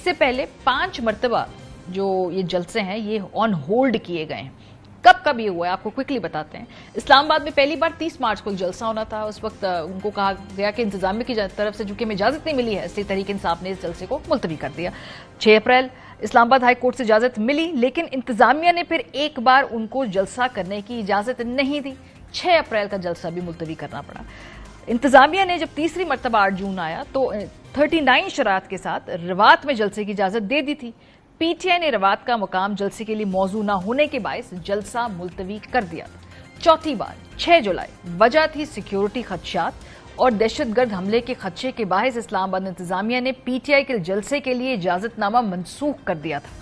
इससे पहले 5 मरतबा जो ये जलसे हैं ये ऑन होल्ड किए गए हैं। कब कब ये हुआ है आपको क्विकली बताते हैं। इस्लामाबाद में पहली बार 30 मार्च को एक जलसा होना था। उस वक्त उनको कहा गया कि इंतजामिया की तरफ से चूंकि हमें इजाजत नहीं मिली है, इसलिए तहरीक इंसाफ ने इस जलसे को मुलतवी कर दिया। 6 अप्रैल इस्लामाबाद हाई कोर्ट से इजाजत मिली, लेकिन इंतजामिया ने फिर एक बार उनको जलसा करने की इजाजत नहीं दी। 6 अप्रैल का जलसा भी मुलतवी करना पड़ा। इंतजामिया ने जब तीसरी मरतबा 8 जून आया तो 39 शरात के साथ रवात में जलसे की इजाजत दे दी थी। पीटीआई ने रवात का मुकाम जलसे के लिए मौजू न होने के बायस जलसा मुलतवी कर दिया। चौथी बार 6 जुलाई वजह थी सिक्योरिटी खदशात और दहशतगर्द हमले के खदशे के बायस इस्लामाबाद इंतजामिया ने पीटीआई के जलसे के लिए इजाजतनामा मनसूख कर दिया था।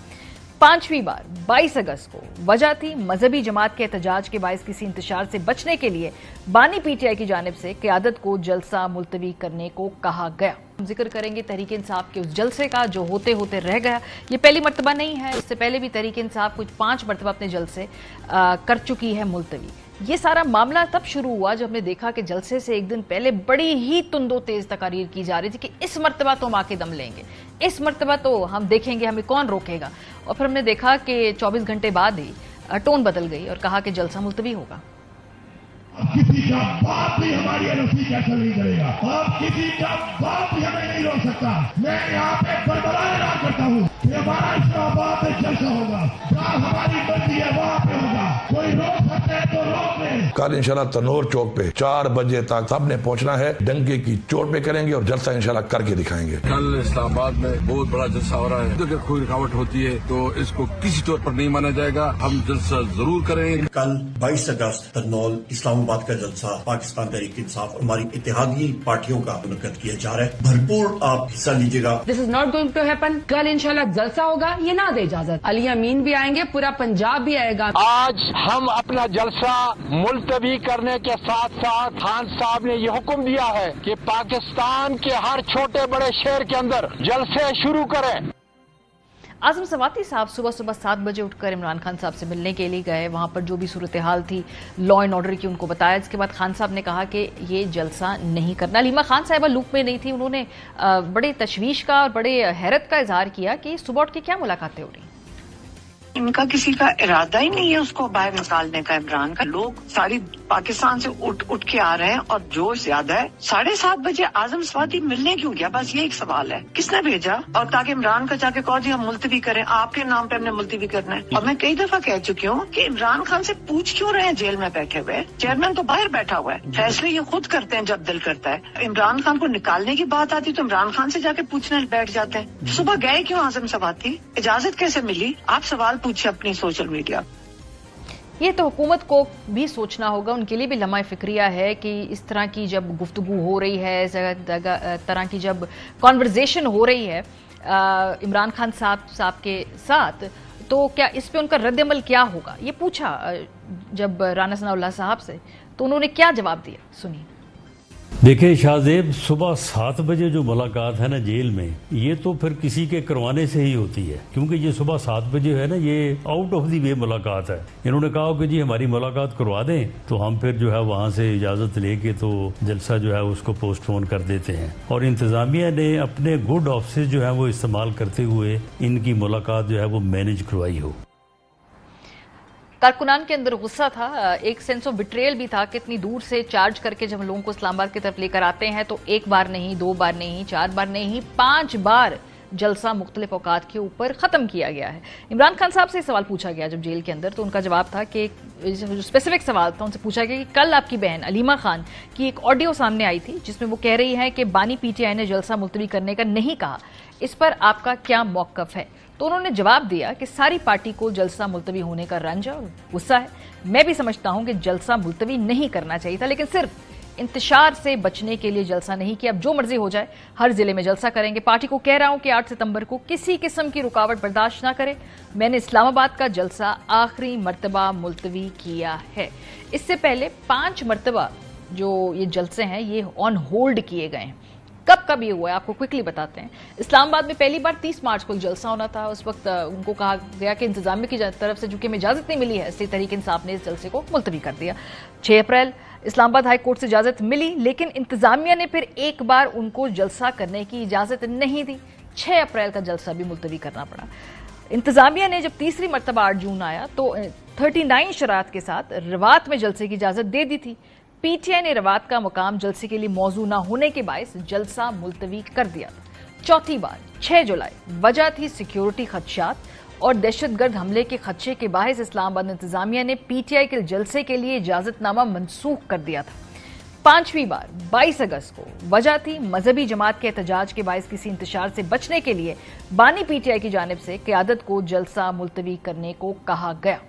5वीं बार 22 अगस्त को वजह थी मजहबी जमात के एहतजाज के बायस किसी इंतशार से बचने के लिए बानी पीटीआई की जानिब से क़यादत को जलसा मुलतवी करने को कहा गया। हम जिक्र करेंगे तहरीक इंसाफ के उस जलसे का जो होते होते रह गया। ये पहली मरतबा नहीं है, इससे पहले भी तहरीक इंसाफ कुछ 5 मरतबा अपने जलसे कर चुकी है मुलतवी। ये सारा मामला तब शुरू हुआ जब हमने देखा कि जलसे से एक दिन पहले बड़ी ही तुंदो तेज तकारीर की जा रही थी कि इस मरतबा तो हम आके दम लेंगे, इस मरतबा तो हम देखेंगे, हमें कौन रोकेगा। और फिर हमने देखा कि 24 घंटे बाद ही टोन बदल गई और कहा कि जलसा मुलतवी होगा। किसी का बाप भी हमारी एनओसी कैंसिल नहीं करेगा, अब किसी का बाप भी हमें नहीं रोक सकता। मैं यहाँ पे बड़बड़ाए ऐलान करता हूँ कि हमारा इस्लामाबाद में जलसा होगा, जहाँ हमारी मर्जी है वहाँ पे होगा। कोई रोक सकते हैं तो रोक ले। कल इंशाल्लाह तनोर चौक पे 4 बजे तक सबने पहुँचना है, डंके की चोट पे करेंगे और जलसा इंशाल्लाह करके दिखाएंगे। कल इस्लामाबाद में बहुत बड़ा जलसा हो रहा है, अगर कोई रुकावट होती है तो इसको किसी तौर पर नहीं माना जाएगा। हम जलसा जरूर करेंगे। कल 22 अगस्त तरनौल इस्लामाबाद का जलसा पाकिस्तान तहरीक इंसाफ और हमारी इत्तेहादी पार्टियों का मुनक्कद किया जा रहा है। भरपूर आप हिस्सा लीजिएगा। This is not going to happen. कल इंशाल्लाह जलसा होगा, ये ना दे इजाजत। अली अमीन भी आएंगे, पूरा पंजाब भी आएगा। आज हम अपना जलसा मुलतवी करने के साथ साथ खान साहब ने ये हुक्म दिया है कि पाकिस्तान के हर छोटे बड़े शहर के अंदर जलसे शुरू करें। आजम सवाती साहब सुबह 7 बजे उठकर इमरान खान साहब से मिलने के लिए गए। वहां पर जो भी सूरत हाल थी लॉ एंड ऑर्डर की उनको बताया। इसके बाद खान साहब ने कहा कि ये जलसा नहीं करना। लीमा खान साहिबा लूप में नहीं थी। उन्होंने बड़े तशवीश का और बड़े हैरत का इजहार किया कि सुबह उठ के क्या मुलाकातें हो रही। इनका किसी का इरादा ही नहीं है उसको बाहर निकालने का। इमरान का लोग सारी पाकिस्तान से उठ के आ रहे हैं और जोश ज्यादा है। 7:30 बजे आजम सवाती मिलने क्यों गया, बस ये एक सवाल है। किसने भेजा? और ताकि इमरान का जाके कहो जी हम मुलतवी करें, आपके नाम पे हमने मुलतवी करना है। और मैं कई दफा कह चुकी हूँ कि इमरान खान से पूछ क्यों रहे हैं जेल में बैठे हुए। चेयरमैन तो बाहर बैठा हुआ है, फैसले ये खुद करते हैं जब दिल करता है। इमरान खान को निकालने की बात आती तो इमरान खान से जाके पूछने बैठ जाते हैं। सुबह गए क्यों आजम सवाती? इजाजत कैसे मिली? आप सवाल पूछिए अपनी सोशल मीडिया। ये तो हुकूमत को भी सोचना होगा, उनके लिए भी लम्हा फिक्रिया है कि इस तरह की जब गुफ्तगू हो रही है, इस तरह की जब कॉन्वर्जेशन हो रही है इमरान खान साहब के साथ, तो क्या इस पे उनका रद्द-ए-अमल क्या होगा। ये पूछा जब राना सनाउल्लाह साहब से, तो उन्होंने क्या जवाब दिया, सुनिए। देखिए शाहजेब, सुबह 7 बजे जो मुलाकात है ना जेल में, ये तो फिर किसी के करवाने से ही होती है, क्योंकि ये सुबह 7 बजे है ना, ये आउट ऑफ दी वे मुलाकात है। इन्होंने कहा कि जी हमारी मुलाकात करवा दें, तो हम फिर जो है वहाँ से इजाज़त लेके तो जलसा जो है उसको पोस्टपोन कर देते हैं। और इंतज़ामिया ने अपने गुड ऑफिस जो है वो इस्तेमाल करते हुए इनकी मुलाकात जो है वो मैनेज करवाई हो। कारकुनान के अंदर गुस्सा था, एक सेंस ऑफ बिट्रेयल भी था कि इतनी दूर से चार्ज करके जब लोगों को इस्लामाबाद की तरफ लेकर आते हैं तो 1 बार नहीं, 2 बार नहीं, 4 बार नहीं, 5 बार जलसा मुख्तलिफ औकात के ऊपर ख़त्म किया गया है। इमरान खान साहब से सवाल पूछा गया जब जेल के अंदर, तो उनका जवाब था कि जो स्पेसिफिक सवाल था उनसे पूछा गया कि कल आपकी बहन अलीमा खान की एक ऑडियो सामने आई थी जिसमें वो कह रही है कि बानी पीटीआई ने जलसा मुलतवी करने का नहीं कहा, इस पर आपका क्या मौक़िफ़ है। तो उन्होंने जवाब दिया कि सारी पार्टी को जलसा मुलतवी होने का रंज और गुस्सा है। मैं भी समझता हूं कि जलसा मुलतवी नहीं करना चाहिए था, लेकिन सिर्फ इंतशार से बचने के लिए जलसा नहीं किया। अब जो मर्जी हो जाए, हर जिले में जलसा करेंगे। पार्टी को कह रहा हूं कि 8 सितंबर को किसी किस्म की रुकावट बर्दाश्त ना करे। मैंने इस्लामाबाद का जलसा आखिरी मरतबा मुलतवी किया है। इससे पहले 5 मरतबा जो ये जलसे हैं ये ऑन होल्ड किए गए हैं। कब कब ये हुआ है आपको क्विकली बताते हैं। इस्लामाबाद में पहली बार 30 मार्च को एक जलसा होना था। उस वक्त उनको कहा गया कि इंतजामिया की तरफ से चूंकि हमें इजाजत नहीं मिली है, इसलिए तहरीक इंसाफ ने इस जलसे को मुलतवी कर दिया। 6 अप्रैल इस्लामाबाद हाई कोर्ट से इजाजत मिली, लेकिन इंतजामिया ने फिर एक बार उनको जलसा करने की इजाजत नहीं दी। 6 अप्रैल का जलसा भी मुलतवी करना पड़ा। इंतजामिया ने जब तीसरी मरतबा 8 जून आया तो 39 शरात के साथ रवात में जलसे की इजाजत दे दी थी। पीटीआई ने रवात का मुकाम जलसे के लिए मौजू न होने के बायस जलसा मुलतवी कर दिया था। चौथी बार 6 जुलाई, वजह थी सिक्योरिटी खदशात और दहशतगर्द हमले के खदशे के बायस इस्लामाबाद इंतजामिया ने पीटीआई के जलसे के लिए इजाजतनामा मनसूख कर दिया था। पांचवी बार 22 अगस्त को, वजह थी मजहबी जमात के एहतजाज के बायस किसी इंतशार से बचने के लिए बानी पीटीआई की जानिब से क़यादत को जलसा मुलतवी करने को कहा गया।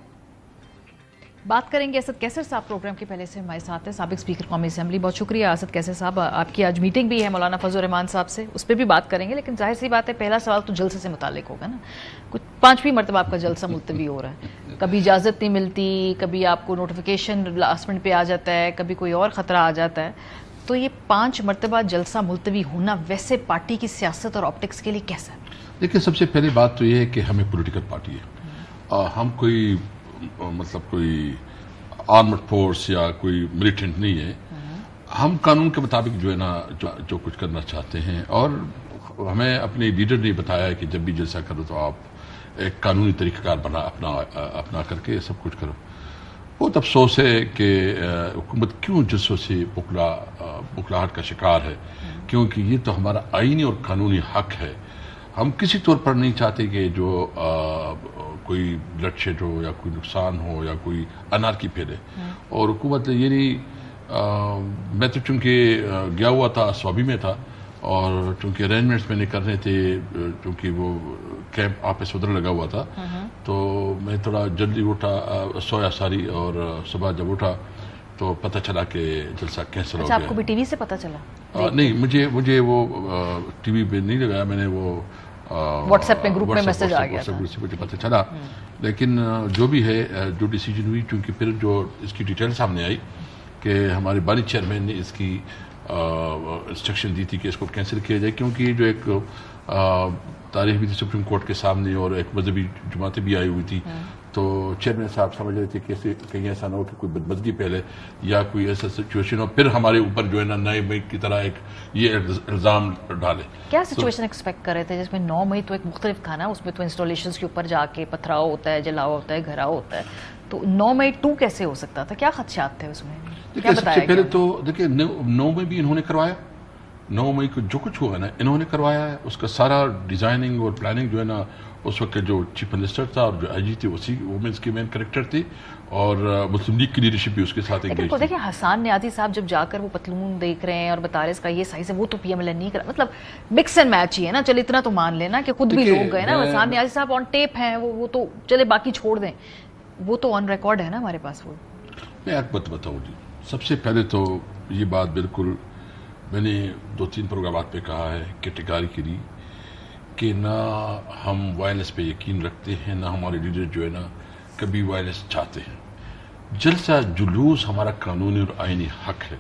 बात करेंगे असद कैसर साहब, प्रोग्राम के पहले से हमारे साथ हैं, साबिक स्पीकर कौमी असेंबली। बहुत शुक्रिया असद कैसर साहब, आपकी आज मीटिंग भी है मौलाना फजल रहमान साहब से, उस पर भी बात करेंगे, लेकिन जाहिर सी बात है पहला सवाल तो जलसे से मुतालिक होगा ना। कुछ 5वीं मरतबा आपका जलसा मुलतवी हो रहा है, कभी इजाज़त नहीं मिलती, कभी आपको नोटिफिकेशन लास्ट मिनट पे आ जाता है, कभी कोई और ख़तरा आ जाता है, तो ये 5 मरतबा जलसा मुलतवी होना वैसे पार्टी की सियासत और ऑप्टिक्स के लिए कैसा है? देखिए, सबसे पहली बात तो ये है कि हमें पॉलिटिकल पार्टी है, हम कोई मतलब कोई आर्मड फोर्स या कोई मिलिटेंट नहीं है। हम कानून के मुताबिक जो है ना जो कुछ करना चाहते हैं, और हमें अपने लीडर ने बताया कि जब भी जलसा करो तो आप एक कानूनी तरीक़ाकार अपना करके सब कुछ करो। बहुत अफसोस है कि हुकूमत क्यों जलसों से बुखलाहट का शिकार है, क्योंकि ये तो हमारा आईनी और कानूनी हक है। हम किसी तौर पर नहीं चाहते कि जो कोई ब्लडशेड हो या कोई नुकसान हो या कोई अनारकी फैले, और हुकूमत ये नहीं मैं तो चूँकि गया हुआ था, स्वाबी में था, और चूँकि अरेंजमेंट्स मैंने करने थे, चूँकि वो कैंप ऑफिस उधर लगा हुआ था, तो मैं थोड़ा जल्दी उठा, सोया सारी, और सुबह जब उठा तो पता चला कि जलसा कैंसिल हो गया। आपको भी टीवी से पता चला? नहीं, मुझे वो टीवी पे नहीं लगाया, मैंने वो व्हाट्सएप में ग्रुप में मैसेज आ गया था, मुझे पता चला। लेकिन जो भी है, जो डिसीजन हुई, क्योंकि फिर जो इसकी डिटेल सामने आई कि हमारे बानी चेयरमैन ने इसकी इंस्ट्रक्शन दी थी कि इसको कैंसिल किया जाए, क्योंकि जो एक तारीख भी थी सुप्रीम कोर्ट के सामने और एक मजहबी जमातें भी आई हुई थी, तो चेयरमैन साहब समझ रहे थे कि कहीं ऐसा ना हो कि कोई बदमजगी पहले या कोई ऐसा सिचुएशन हो, फिर हमारे ऊपर जो है ना 9 मई की तरह एक ये इल्ज़ाम डाले। क्या सिचुएशन एक्सपेक्ट कर रहे थे, जिसमें 9 मई तो एक मुख्तलिफ था ना, उसमें तो इंस्टॉलेशंस के ऊपर जाके पथराव होता है, जलाव होता है, घराव होता है, तो 9 मई 2 कैसे हो सकता था? क्या खदशात थे उसमें? देखिए, सबसे पहले तो देखिए 9 मई भी इन्होंने करवाया, 9 मई को जो कुछ हुआ ना इन्होंने करवाया है, उसका सारा डिजाइनिंग और प्लानिंग जो है ना, उस वक्त जो चीफ मिनिस्टर था और जो आईजी थे वो इसके मेन कैरेक्टर थे, और मुस्लिम लीग की लीडरशिप भी उसके साथ एंगेज थी। देखिए, हसन नियाज़ी साहब जब जाकर वो पतलून देख रहे हैं और बता रहे इसका ये साइज है, वो तो पीएमएल नहीं करा, मतलब मिक्स एंड मैच ही है ना। चले इतना तो मान लेना कि खुद भी लोग गए ना, हसन नियाज़ी साहब ऑन टेप हैं, वो तो चले, बाकी छोड़ दें, वो तो ऑन रिकॉर्ड है ना हमारे पास। वो मैं एक बात बताऊँ जी, सबसे पहले तो ये बात बिल्कुल मैंने 2-3 प्रोग्रामात पे कहा है कैटेगरिकली कि ना हम वायलेंस पे यकीन रखते हैं, ना हमारे लीडर जो है ना कभी वायलेंस चाहते हैं। जलसा जुलूस हमारा कानूनी और आईनी हक है।